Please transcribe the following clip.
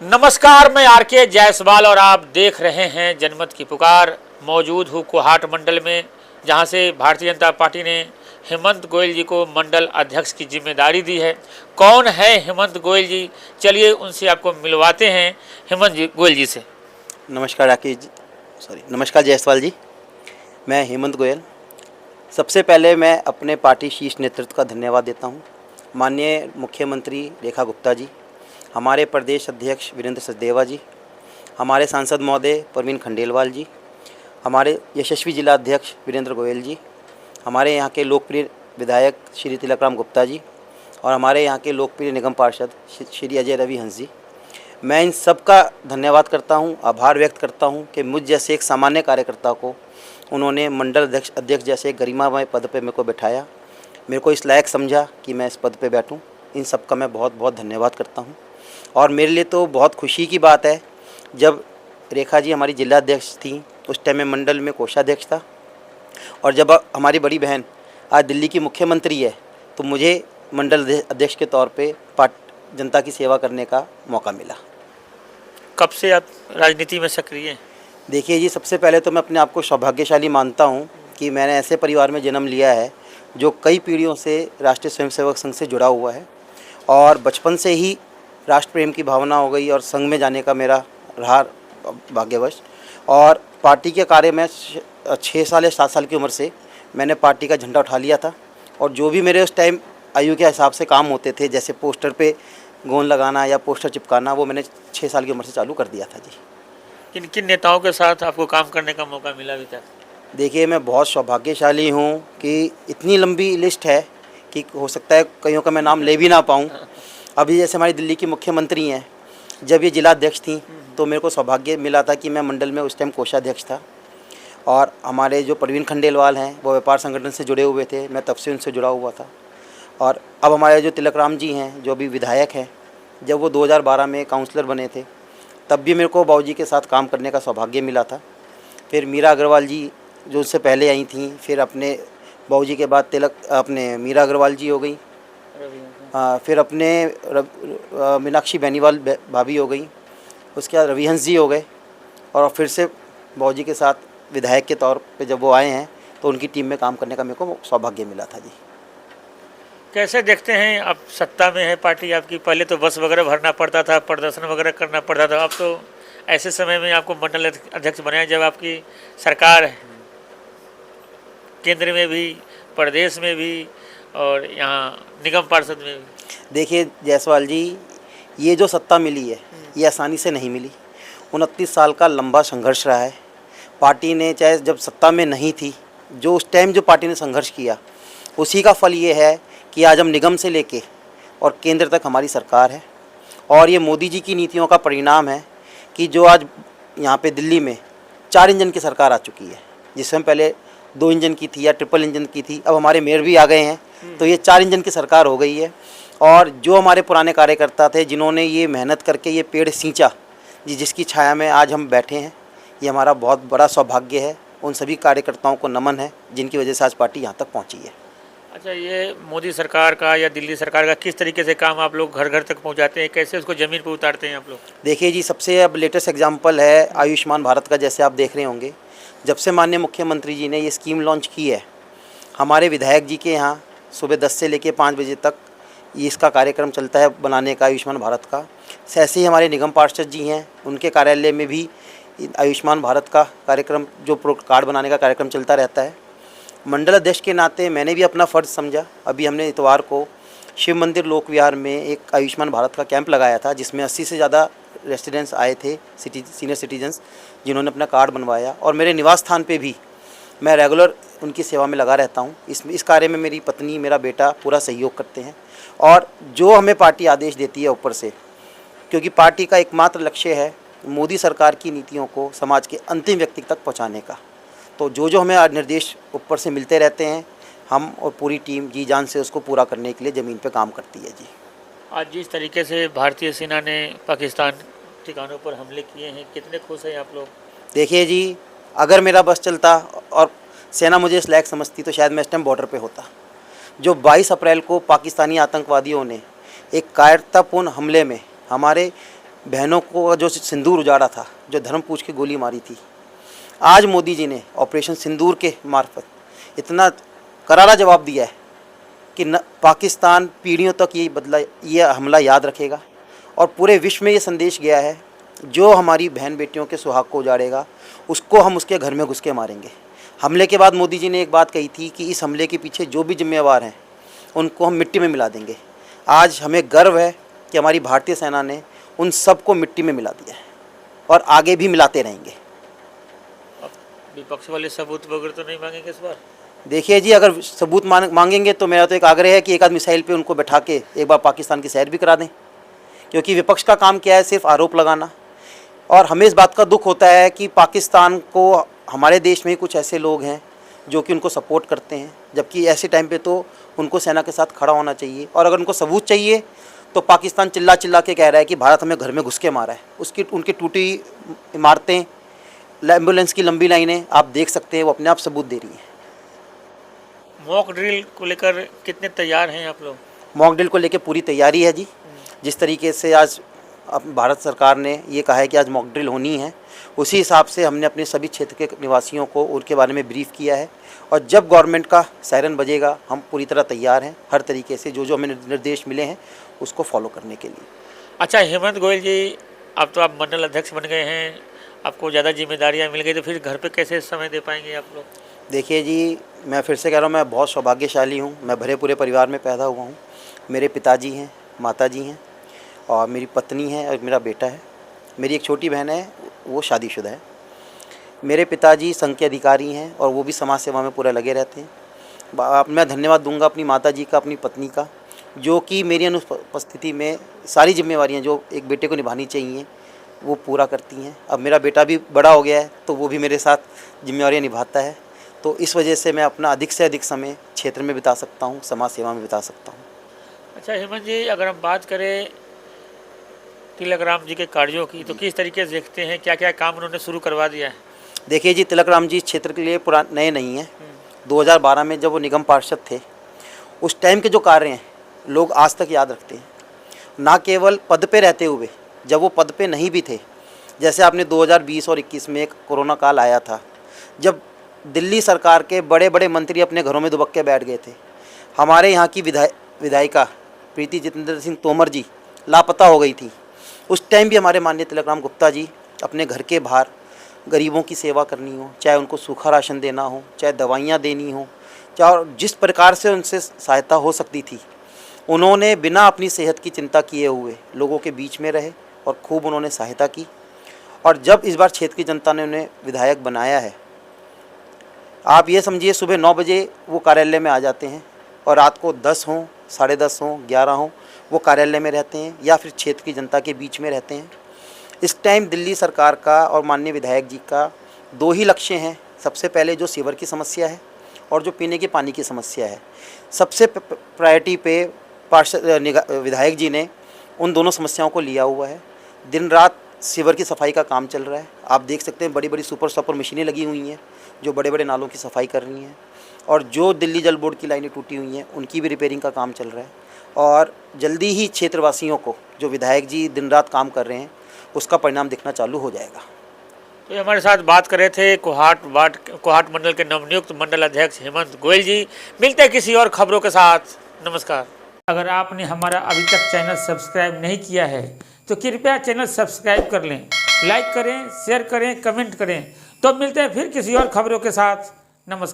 नमस्कार, मैं आर.के. जायसवाल और आप देख रहे हैं जनमत की पुकार। मौजूद हूँ कोहाट मंडल में, जहाँ से भारतीय जनता पार्टी ने हेमंत गोयल जी को मंडल अध्यक्ष की जिम्मेदारी दी है। कौन है हेमंत गोयल जी? चलिए उनसे आपको मिलवाते हैं हेमंत गोयल जी से। नमस्कार नमस्कार जायसवाल जी। मैं हेमंत गोयल। सबसे पहले मैं अपने पार्टी शीर्ष नेतृत्व का धन्यवाद देता हूँ। माननीय मुख्यमंत्री रेखा गुप्ता जी, हमारे प्रदेश अध्यक्ष वीरेंद्र सचदेवा जी, हमारे सांसद महोदय प्रवीण खंडेलवाल जी, हमारे यशस्वी जिला अध्यक्ष वीरेंद्र गोयल जी, हमारे यहाँ के लोकप्रिय विधायक श्री तिलकराम गुप्ता जी और हमारे यहाँ के लोकप्रिय निगम पार्षद श्री अजय रवि हंस जी। मैं इन सब का धन्यवाद करता हूँ, आभार व्यक्त करता हूँ कि मुझ जैसे एक सामान्य कार्यकर्ता को उन्होंने मंडल अध्यक्ष जैसे गरिमामय पद पे मेरे को बैठाया, मेरे को इस लायक समझा कि मैं इस पद पे बैठूं। इन सब का मैं बहुत बहुत धन्यवाद करता हूं। और मेरे लिए तो बहुत खुशी की बात है, जब रेखा जी हमारी जिला अध्यक्ष थी उस टाइम में मंडल में कोषाध्यक्ष था, और जब हमारी बड़ी बहन आज दिल्ली की मुख्यमंत्री है तो मुझे मंडल अध्यक्ष के तौर पर जनता की सेवा करने का मौका मिला। कब से आप राजनीति में सक्रिय हैं? देखिए जी, सबसे पहले तो मैं अपने आप को सौभाग्यशाली मानता हूं कि मैंने ऐसे परिवार में जन्म लिया है जो कई पीढ़ियों से राष्ट्रीय स्वयंसेवक संघ से जुड़ा हुआ है, और बचपन से ही राष्ट्र प्रेम की भावना हो गई और संघ में जाने का मेरा रहा भाग्यवश। और पार्टी के कार्य में 6 साल या 7 साल की उम्र से मैंने पार्टी का झंडा उठा लिया था, और जो भी मेरे उस टाइम आयु के हिसाब से काम होते थे, जैसे पोस्टर पे गोंद लगाना या पोस्टर चिपकाना, वो मैंने 6 साल की उम्र से चालू कर दिया था जी। किन किन नेताओं के साथ आपको काम करने का मौका मिला अभी तक? देखिए, मैं बहुत सौभाग्यशाली हूँ कि इतनी लंबी लिस्ट है कि हो सकता है कईयों का मैं नाम ले भी ना पाऊँ। अभी जैसे हमारी दिल्ली की मुख्यमंत्री हैं, जब ये जिला अध्यक्ष थी तो मेरे को सौभाग्य मिला था कि मैं मंडल में उस टाइम कोषाध्यक्ष था। और हमारे जो प्रवीण खंडेलवाल हैं वो व्यापार संगठन से जुड़े हुए थे, मैं तब से उनसे जुड़ा हुआ था। और अब हमारे जो तिलकराम जी हैं जो अभी विधायक हैं, जब वो 2012 में काउंसलर बने थे तब भी मेरे को बाबूजी के साथ काम करने का सौभाग्य मिला था। फिर मीरा अग्रवाल जी जो उससे पहले आई थी, फिर अपने बाबूजी के बाद अपने मीरा अग्रवाल जी हो गई, फिर अपने मीनाक्षी बेनीवाल भाभी हो गई, उसके बाद रविहंस जी हो गए, और फिर से बाबूजी के साथ विधायक के तौर पे जब वो आए हैं तो उनकी टीम में काम करने का मेरे को सौभाग्य मिला था जी। कैसे देखते हैं, अब सत्ता में है पार्टी आपकी, पहले तो बस वगैरह भरना पड़ता था, प्रदर्शन वगैरह करना पड़ता था, अब तो ऐसे समय में आपको मंडल अध्यक्ष बनाया जब आपकी सरकार है, केंद्र में भी, प्रदेश में भी और यहाँ निगम पार्षद में भी। देखिए जायसवाल जी, ये जो सत्ता मिली है ये आसानी से नहीं मिली। 29 साल का लंबा संघर्ष रहा है। पार्टी ने चाहे जब सत्ता में नहीं थी, जो उस टाइम जो पार्टी ने संघर्ष किया उसी का फल ये है कि आज हम निगम से लेके और केंद्र तक हमारी सरकार है। और ये मोदी जी की नीतियों का परिणाम है कि जो आज यहाँ पे दिल्ली में 4 इंजन की सरकार आ चुकी है, जिसमें पहले 2 इंजन की थी या ट्रिपल इंजन की थी, अब हमारे मेयर भी आ गए हैं, तो ये 4 इंजन की सरकार हो गई है। और जो हमारे पुराने कार्यकर्ता थे जिन्होंने ये मेहनत करके ये पेड़ सींचा, जिसकी छाया में आज हम बैठे हैं, ये हमारा बहुत बड़ा सौभाग्य है। उन सभी कार्यकर्ताओं को नमन है जिनकी वजह से आज पार्टी यहाँ तक पहुँची है। अच्छा, ये मोदी सरकार का या दिल्ली सरकार का किस तरीके से काम आप लोग घर घर तक पहुंचाते हैं, कैसे उसको ज़मीन पर उतारते हैं आप लोग? देखिए जी, सबसे अब लेटेस्ट एग्जांपल है आयुष्मान भारत का। जैसे आप देख रहे होंगे, जब से माननीय मुख्यमंत्री जी ने ये स्कीम लॉन्च की है, हमारे विधायक जी के यहाँ सुबह 10 से लेकर 5 बजे तक ये इसका कार्यक्रम चलता है बनाने का, आयुष्मान भारत का। ऐसे ही हमारे निगम पार्षद जी हैं, उनके कार्यालय में भी आयुष्मान भारत का कार्यक्रम, जो कार्ड बनाने का कार्यक्रम चलता रहता है। मंडल अध्यक्ष के नाते मैंने भी अपना फ़र्ज़ समझा। अभी हमने इतवार को शिव मंदिर लोक विहार में एक आयुष्मान भारत का कैंप लगाया था, जिसमें 80 से ज़्यादा रेसिडेंट्स आए थे, सीनियर सिटीजन्स, जिन्होंने अपना कार्ड बनवाया। और मेरे निवास स्थान पे भी मैं रेगुलर उनकी सेवा में लगा रहता हूँ। इस कार्य में मेरी पत्नी, मेरा बेटा पूरा सहयोग करते हैं। और जो हमें पार्टी आदेश देती है ऊपर से, क्योंकि पार्टी का एकमात्र लक्ष्य है मोदी सरकार की नीतियों को समाज के अंतिम व्यक्ति तक पहुँचाने का, तो जो हमें निर्देश ऊपर से मिलते रहते हैं, हम और पूरी टीम जी जान से उसको पूरा करने के लिए ज़मीन पे काम करती है जी। आज जिस तरीके से भारतीय सेना ने पाकिस्तान ठिकानों पर हमले किए हैं, कितने खुश हैं आप लोग? देखिए जी, अगर मेरा बस चलता और सेना मुझे इस लायक समझती तो शायद मैं इस टाइम बॉर्डर पे होता। जो 22 अप्रैल को पाकिस्तानी आतंकवादियों ने एक कायरतापूर्ण हमले में हमारे बहनों को जो सिंदूर उजाड़ा था, जो धर्म पूछ के गोली मारी थी, आज मोदी जी ने ऑपरेशन सिंदूर के मार्फत इतना करारा जवाब दिया है कि न पाकिस्तान पीढ़ियों तक ये हमला याद रखेगा और पूरे विश्व में ये संदेश गया है, जो हमारी बहन बेटियों के सुहाग को उजाड़ेगा उसको हम उसके घर में घुस के मारेंगे। हमले के बाद मोदी जी ने एक बात कही थी कि इस हमले के पीछे जो भी जिम्मेवार हैं उनको हम मिट्टी में मिला देंगे। आज हमें गर्व है कि हमारी भारतीय सेना ने उन सबको मिट्टी में मिला दिया है और आगे भी मिलाते रहेंगे। विपक्ष वाले सबूत वगैरह तो नहीं मांगेंगे इस बार? देखिए जी, अगर सबूत मांगेंगे तो मेरा तो एक आग्रह है कि एक आध मिसाइल पे उनको बैठा के एक बार पाकिस्तान की सैर भी करा दें, क्योंकि विपक्ष का काम क्या है, सिर्फ आरोप लगाना। और हमें इस बात का दुख होता है कि पाकिस्तान को हमारे देश में ही कुछ ऐसे लोग हैं जो कि उनको सपोर्ट करते हैं, जबकि ऐसे टाइम पे तो उनको सेना के साथ खड़ा होना चाहिए। और अगर उनको सबूत चाहिए तो पाकिस्तान चिल्ला चिल्ला के कह रहा है कि भारत हमें घर में घुस के मारा है। उनकी टूटी इमारतें, एम्बुलेंस की लंबी लाइनें आप देख सकते हैं, वो अपने आप सबूत दे रही हैं। मॉक ड्रिल को लेकर कितने तैयार हैं आप लोग? मॉक ड्रिल को लेकर पूरी तैयारी है जी। जिस तरीके से आज भारत सरकार ने ये कहा है कि आज मॉक ड्रिल होनी है, उसी हिसाब से हमने अपने सभी क्षेत्र के निवासियों को उनके बारे में ब्रीफ किया है। और जब गवर्नमेंट का सायरन बजेगा हम पूरी तरह तैयार हैं, हर तरीके से जो हमें निर्देश मिले हैं उसको फॉलो करने के लिए। अच्छा हेमंत गोयल जी, अब तो आप मंडल अध्यक्ष बन गए हैं, आपको ज़्यादा जिम्मेदारियां मिल गई, तो फिर घर पे कैसे समय दे पाएंगे आप लोग? देखिए जी, मैं फिर से कह रहा हूँ, मैं बहुत सौभाग्यशाली हूँ। मैं भरे पूरे परिवार में पैदा हुआ हूँ। मेरे पिताजी हैं, माताजी हैं और मेरी पत्नी है और मेरा बेटा है। मेरी एक छोटी बहन है, वो शादीशुदा है। मेरे पिताजी संघ के अधिकारी हैं और वो भी समाज सेवा में पूरा लगे रहते हैं। मैं धन्यवाद दूंगा अपनी माताजी का, अपनी पत्नी का, जो कि मेरी अनुपस्थिति में सारी जिम्मेवारियां जो एक बेटे को निभानी चाहिए वो पूरा करती हैं। अब मेरा बेटा भी बड़ा हो गया है तो वो भी मेरे साथ जिम्मेवारियां निभाता है, तो इस वजह से मैं अपना अधिक से अधिक समय क्षेत्र में बिता सकता हूँ, समाज सेवा में बिता सकता हूँ। अच्छा हेमंत जी, अगर हम बात करें तिलक राम जी के कार्यों की, तो किस तरीके से देखते हैं, क्या क्या काम उन्होंने शुरू करवा दिया है? देखिए जी, तिलक राम जी क्षेत्र के लिए नए नहीं हैं। 2012 में जब वो निगम पार्षद थे, उस टाइम के जो कार्य हैं लोग आज तक याद रखते हैं। ना केवल पद पे रहते हुए, जब वो पद पे नहीं भी थे, जैसे आपने 2020 और 21 में एक कोरोना काल आया था, जब दिल्ली सरकार के बड़े बड़े मंत्री अपने घरों में दुबक के बैठ गए थे। हमारे यहाँ की विधायिका प्रीति जितेंद्र सिंह तोमर जी लापता हो गई थी। उस टाइम भी हमारे माननीय तिलक राम गुप्ता जी अपने घर के बाहर गरीबों की सेवा करनी हो, चाहे उनको सूखा राशन देना हो, चाहे दवाइयाँ देनी हो, चाहे जिस प्रकार से उनसे सहायता हो सकती थी, उन्होंने बिना अपनी सेहत की चिंता किए हुए लोगों के बीच में रहे और खूब उन्होंने सहायता की। और जब इस बार क्षेत्र की जनता ने उन्हें विधायक बनाया है, आप ये समझिए सुबह 9 बजे वो कार्यालय में आ जाते हैं और रात को 10 हों, 10:30 हों, 11 हों, वो कार्यालय में रहते हैं या फिर क्षेत्र की जनता के बीच में रहते हैं। इस टाइम दिल्ली सरकार का और माननीय विधायक जी का 2 ही लक्ष्य हैं। सबसे पहले जो सीवर की समस्या है और जो पीने के पानी की समस्या है, सबसे प्रायोरिटी पे विधायक जी ने उन दोनों समस्याओं को लिया हुआ है। दिन रात सीवर की सफाई का काम चल रहा है। आप देख सकते हैं बड़ी बड़ी सुपर मशीनें लगी हुई हैं जो बड़े बड़े नालों की सफाई कर रही हैं, और जो दिल्ली जल बोर्ड की लाइनें टूटी हुई हैं उनकी भी रिपेयरिंग का काम चल रहा है। और जल्दी ही क्षेत्रवासियों को जो विधायक जी दिन रात काम कर रहे हैं उसका परिणाम दिखना चालू हो जाएगा। तो ये हमारे साथ बात कर रहे थे कोहाट मंडल के नवनियुक्त मंडल अध्यक्ष हेमंत गोयल जी। मिलते हैं किसी और खबरों के साथ। नमस्कार। अगर आपने हमारा अभी तक चैनल सब्सक्राइब नहीं किया है तो कृपया चैनल सब्सक्राइब कर लें, लाइक करें, शेयर करें, कमेंट करें। तो मिलते हैं फिर किसी और खबरों के साथ। नमस्कार।